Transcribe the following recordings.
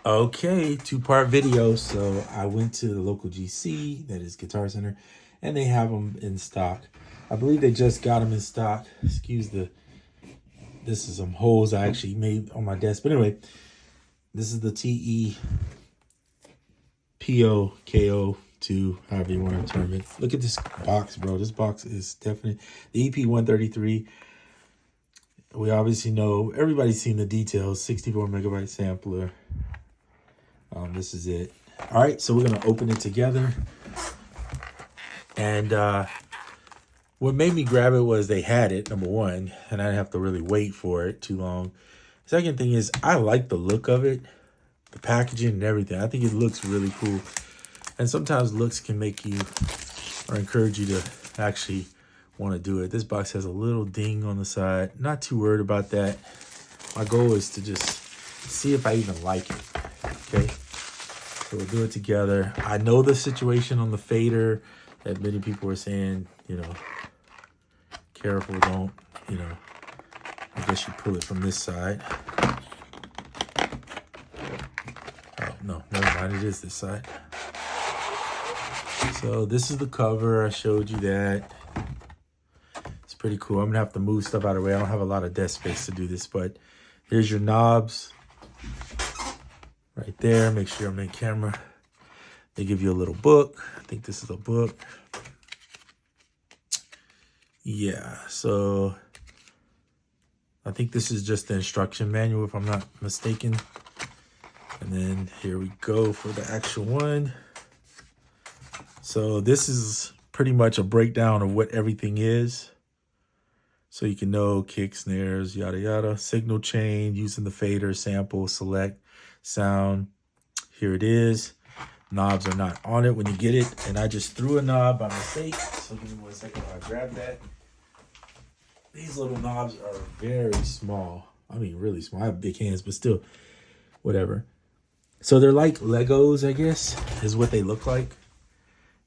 Okay, two-part video. So I went to the local GC, that is Guitar Center, and they have them in stock. I believe they just got them in stock. This is some holes I actually made on my desk. But anyway, this is the KO-2, however you want to term it. Look at this box, bro. This box is definitely the EP-133. We obviously know, everybody's seen the details, 64 megabyte sampler. This is it. All right, so we're gonna open it together. And what made me grab it was they had it, number one, and I didn't have to really wait for it too long. Second thing is I like the look of it, the packaging and everything. I think it looks really cool. And sometimes looks can make you or encourage you to actually want to do it. This box has a little ding on the side. Not too worried about that. My goal is to just see if I even like it. Okay. So we'll do it together. I know the situation on the fader that many people are saying, careful, don't, I guess you pull it from this side. Oh, no, never mind. It is this side. So this is the cover. I showed you that. It's pretty cool. I'm going to have to move stuff out of the way. I don't have a lot of desk space to do this, but here's your knobs. Right there, make sure I'm in camera. They give you a little book. I think this is a book. Yeah, so I think this is just the instruction manual, if I'm not mistaken. And then here we go for the actual one. So this is pretty much a breakdown of what everything is. So you can know kick, snares, yada, yada. Signal chain, using the fader, sample, select, sound. Here it is. Knobs are not on it when you get it. And I just threw a knob by mistake. So give me 1 second while I grab that. These little knobs are very small. I mean, really small. I have big hands, but still, whatever. So they're like Legos, I guess, is what they look like.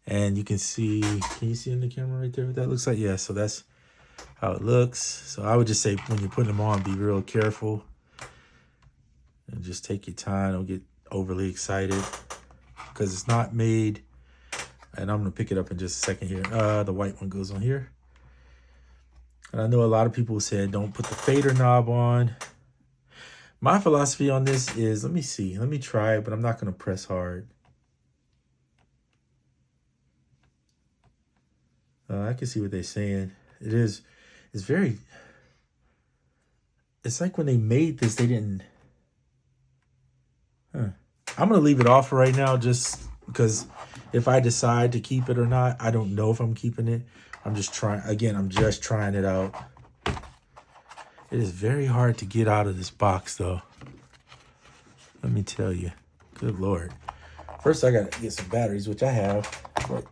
And you can see, can you see in the camera right there what that looks like? Yeah, so that's how it looks. So I would just say when you're putting them on, be real careful. And just take your time. Don't get overly excited because it's not made. And I'm going to pick it up in just a second here. The white one goes on here. And I know a lot of people said don't put the fader knob on. My philosophy on this is, let me see. Let me try it, but I'm not going to press hard. I can see what they're saying. It's like when they made this, they didn't. I'm going to leave it off for right now just because if I decide to keep it or not, I don't know if I'm keeping it. I'm just trying it out. It is very hard to get out of this box, though. Let me tell you. Good Lord. First, I got to get some batteries, which I have. But,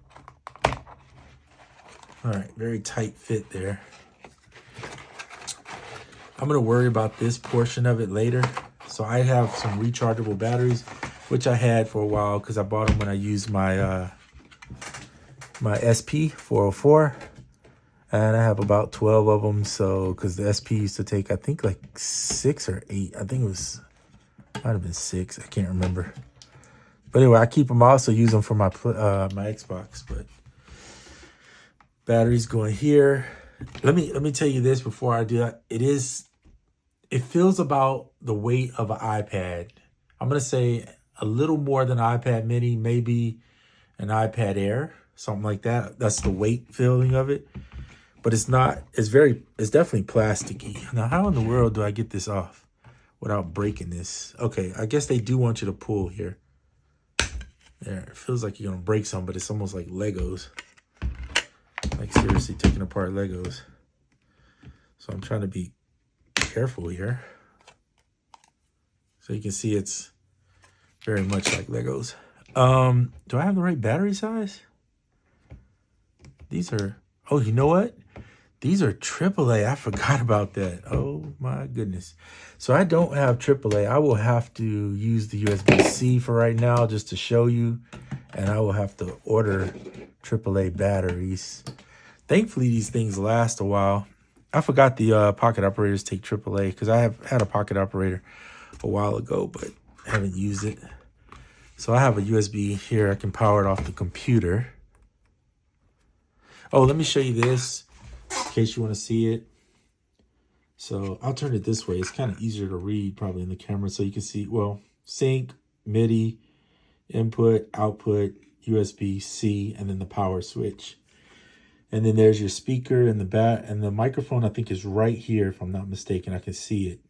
all right, very tight fit there. I'm going to worry about this portion of it later. So I have some rechargeable batteries, which I had for a while because I bought them when I used my my SP-404. And I have about 12 of them. So, because the SP used to take, I think, like 6 or 8. I think might have been 6. I can't remember. But anyway, I keep them. I also use them for my my Xbox. But batteries going here. Let me tell you this before I do that. It feels about the weight of an iPad. I'm going to say a little more than an iPad mini, maybe an iPad Air, something like that. That's the weight feeling of it. But it's definitely plasticky. Now, how in the world do I get this off without breaking this? Okay, I guess they do want you to pull here. There, it feels like you're going to break some, but it's almost like Legos. Like seriously taking apart Legos. So I'm trying to be careful here. So you can see it's very much like Legos. Do I have the right battery size? These are, oh, you know what? These are AAA. I forgot about that. Oh my goodness. So I don't have AAA. I will have to use the USB-C for right now just to show you. And I will have to order AAA batteries. Thankfully, these things last a while. I forgot the pocket operators take AAA because I have had a pocket operator a while ago, but haven't used it. So I have a USB here. I can power it off the computer. Oh, let me show you this in case you want to see it. So I'll turn it this way. It's kind of easier to read probably in the camera so you can see, well, sync, MIDI, input, output, USB-C, and then the power switch. And then there's your speaker and the bat, and the microphone I think is right here if I'm not mistaken. I can see it.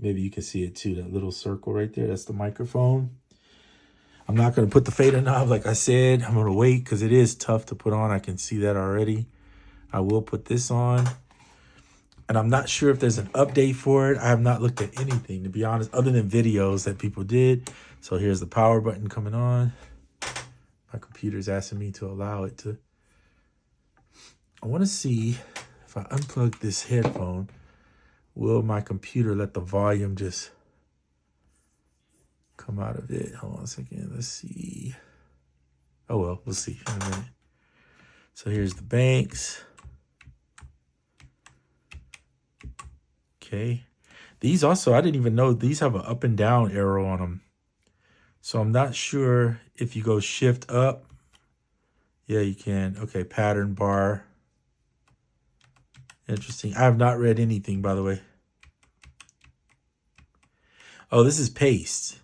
Maybe you can see it too, that little circle right there. That's the microphone. I'm not going to put the fader knob like I said. I'm going to wait because it is tough to put on. I can see that already. I will put this on. And I'm not sure if there's an update for it. I have not looked at anything, to be honest, other than videos that people did. So here's the power button coming on. My computer's asking me to allow it to. I want to see if I unplug this headphone, will my computer let the volume just come out of it? Hold on a second. Let's see. Oh, well, we'll see in a minute. So here's the banks. Okay. These also, I didn't even know, these have an up and down arrow on them. So I'm not sure if you go shift up. Yeah, you can. Okay, pattern bar. Interesting. I have not read anything, by the way. Oh, this is paste.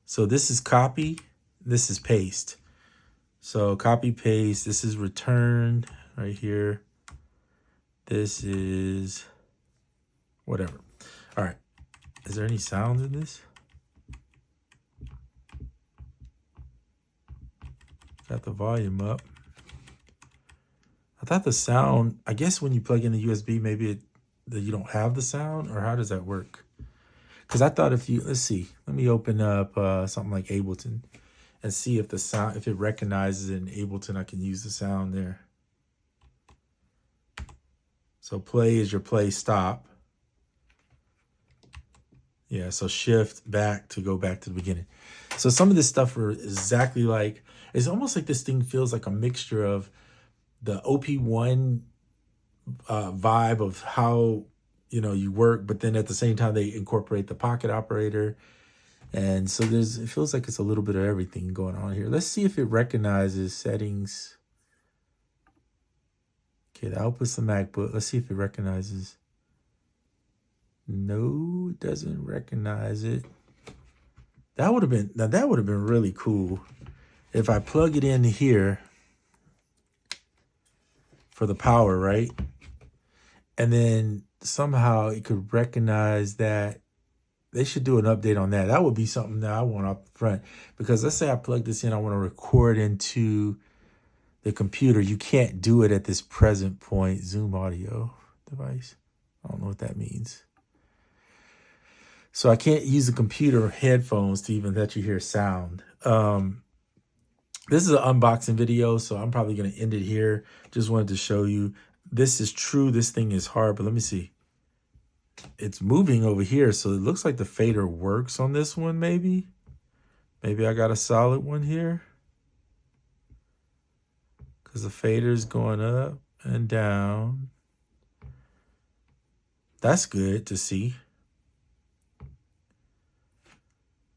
So this is copy. This is paste. So copy, paste. This is return right here. This is whatever. All right. Is there any sound in this? Got the volume up. I thought the sound, I guess when you plug in the USB, maybe that you don't have the sound, or how does that work? Because I thought if you, let's see, let me open up something like Ableton and see if the sound, if it recognizes it in Ableton, I can use the sound there. So play is your play stop. Yeah, so shift back to go back to the beginning. So some of this stuff are exactly like, it's almost like this thing feels like a mixture of the OP1 vibe of how, you know, you work, but then at the same time they incorporate the pocket operator. And so it feels like it's a little bit of everything going on here. Let's see if it recognizes settings. Okay, the output's the MacBook. Let's see if it recognizes. No, it doesn't recognize it. That would have been, now that would have been really cool if I plug it in here for the power, right? And then somehow it could recognize that. They should do an update on that. That would be something that I want up front. Because let's say I plug this in, I want to record into the computer. You can't do it at this present point. Zoom audio device. I don't know what that means. So I can't use the computer headphones to even let you hear sound. This is an unboxing video, so I'm probably going to end it here. Just wanted to show you. This is true. This thing is hard, but let me see. It's moving over here, so it looks like the fader works on this one, maybe. Maybe I got a solid one here. Because the fader's going up and down. That's good to see.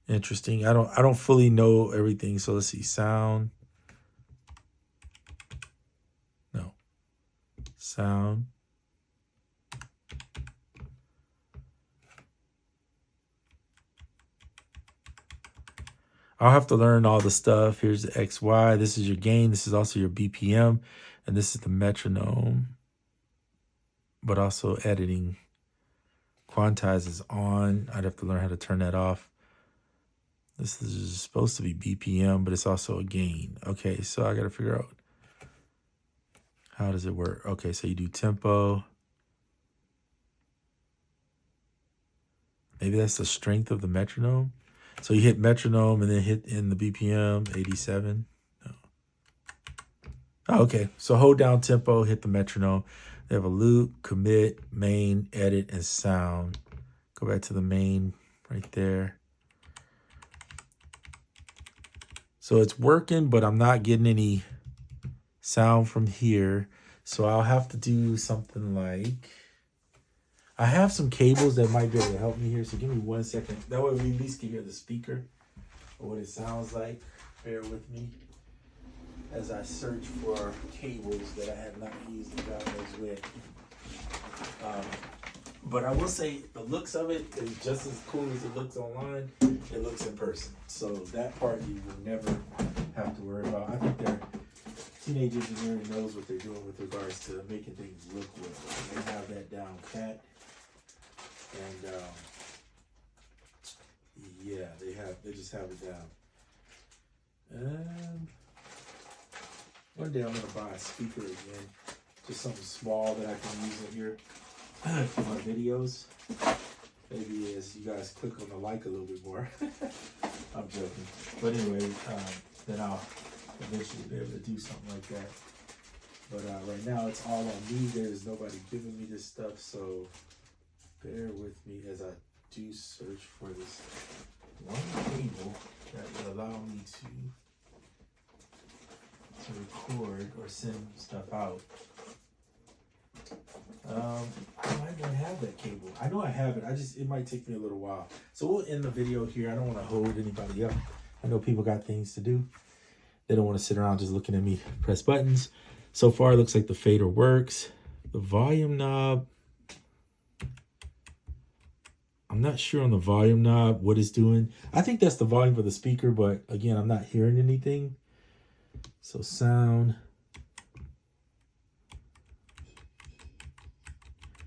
Interesting. I don't fully know everything, so let's see. Sound. No. Sound. I'll have to learn all the stuff. Here's the XY. This is your gain. This is also your BPM. And this is the metronome. But also editing. Quantize is on. I'd have to learn how to turn that off. This is supposed to be BPM, but it's also a gain. Okay, so I got to figure out. How does it work? Okay, so you do tempo. Maybe that's the strength of the metronome. So you hit metronome and then hit in the BPM, 87. No. Oh, okay, so hold down tempo, hit the metronome. They have a loop, commit, main, edit, and sound. Go back to the main right there. So it's working, but I'm not getting any sound from here. So I'll have to do something like, I have some cables that might be able to help me here, so give me 1 second. That way we at least can hear the speaker or what it sounds like. Bear with me as I search for cables that I have not used and God knows with. But I will say the looks of it is just as cool as it looks online. It looks in person. So that part you will never have to worry about. I think their teenage engineering knows what they're doing with regards to making things look well. They have that down pat. And yeah, they just have it down. One day I'm gonna buy a speaker again, just something small that I can use in here for my videos. Maybe as you guys click on the like a little bit more. I'm joking, but anyway, then I'll eventually be able to do something like that. But right now it's all on me. There's nobody giving me this stuff, so bear with me as I do search for this one cable that will allow me to record or send stuff out. I don't have that cable. I know I have it. It might take me a little while. So we'll end the video here. I don't want to hold anybody up. I know people got things to do. They don't want to sit around just looking at me press buttons. So far, it looks like the fader works. The volume knob, I'm not sure on the volume knob what it's doing. I think that's the volume for the speaker, but again, I'm not hearing anything. So sound.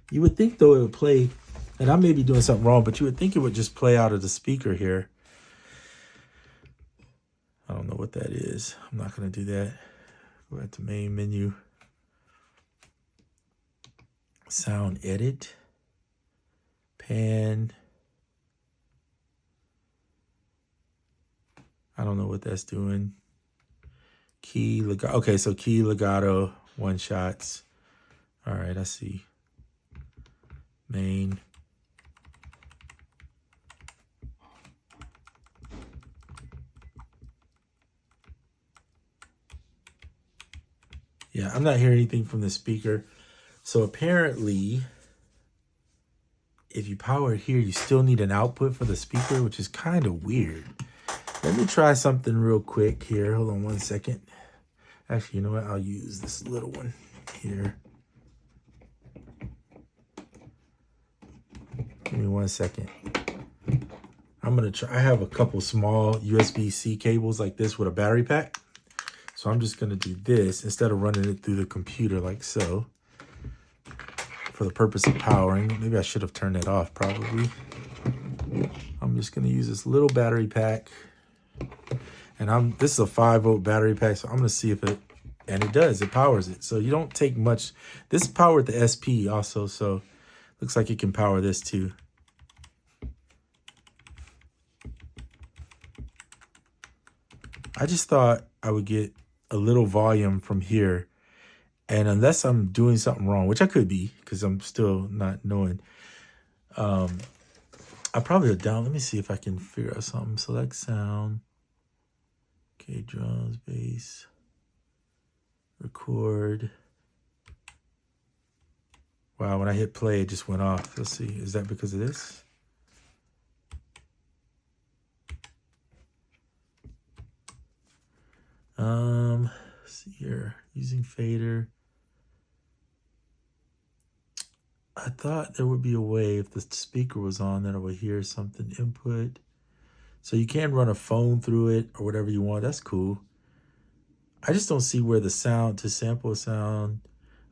You would think though it would play, and I may be doing something wrong, but you would think it would just play out of the speaker here. I don't know what that is. I'm not going to do that. Go back to main menu. Sound edit. Pan. I don't know what that's doing. Key legato. Okay, so key legato, one shots. All right, I see. Main. Yeah, I'm not hearing anything from the speaker. So apparently, if you power it here, you still need an output for the speaker, which is kind of weird. Let me try something real quick here. Hold on 1 second. Actually, you know what? I'll use this little one here. Give me 1 second. I'm going to try. I have a couple small USB-C cables like this with a battery pack. So I'm just going to do this instead of running it through the computer like so. For the purpose of powering. Maybe I should have turned that off probably. I'm just going to use this little battery pack. And this is a 5-volt battery pack, so I'm going to see if it, and it does, it powers it. So you don't take much. This powered the SP also, so looks like it can power this too. I just thought I would get a little volume from here. And unless I'm doing something wrong, which I could be, because I'm still not knowing, I probably are down. Let me see if I can figure out something. Select sound. Okay, drums, bass. Record. Wow, when I hit play, it just went off. Let's see. Is that because of this? Let's see here. Using fader. I thought there would be a way if the speaker was on that I would hear something input. So you can run a phone through it or whatever you want. That's cool. I just don't see where the sound, to sample sound.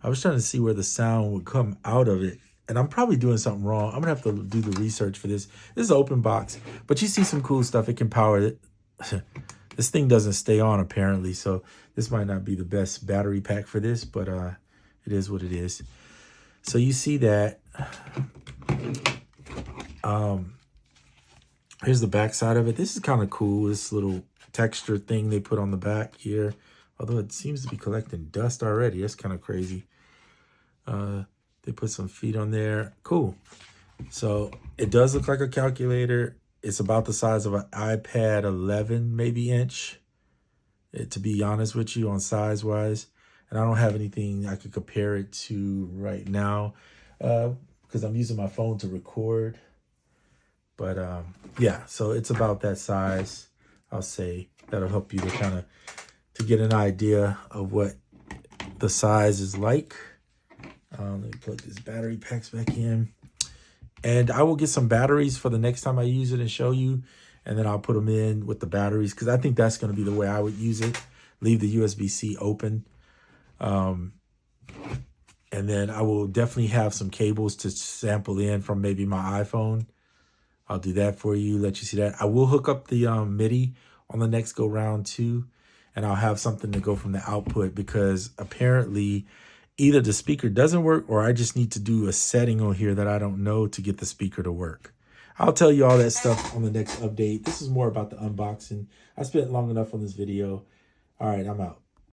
I was trying to see where the sound would come out of it. And I'm probably doing something wrong. I'm going to have to do the research for this. This is an open box. But you see some cool stuff. It can power it. This thing doesn't stay on apparently. So this might not be the best battery pack for this. But it is what it is. So you see that. Here's the back side of it. This is kind of cool. This little texture thing they put on the back here. Although it seems to be collecting dust already. That's kind of crazy. They put some feet on there. Cool. So it does look like a calculator. It's about the size of an iPad 11 maybe inch. To be honest with you on size wise. And I don't have anything I could compare it to right now. because I'm using my phone to record. But yeah, so it's about that size. I'll say that'll help you to kind of to get an idea of what the size is like. Let me plug this battery packs back in. And I will get some batteries for the next time I use it and show you. And then I'll put them in with the batteries because I think that's going to be the way I would use it. Leave the USB-C open. And then I will definitely have some cables to sample in from maybe my iPhone. I'll do that for you, let you see that. I will hook up the MIDI on the next go round too. And I'll have something to go from the output because apparently either the speaker doesn't work or I just need to do a setting on here that I don't know to get the speaker to work. I'll tell you all that stuff on the next update. This is more about the unboxing. I spent long enough on this video. All right, I'm out.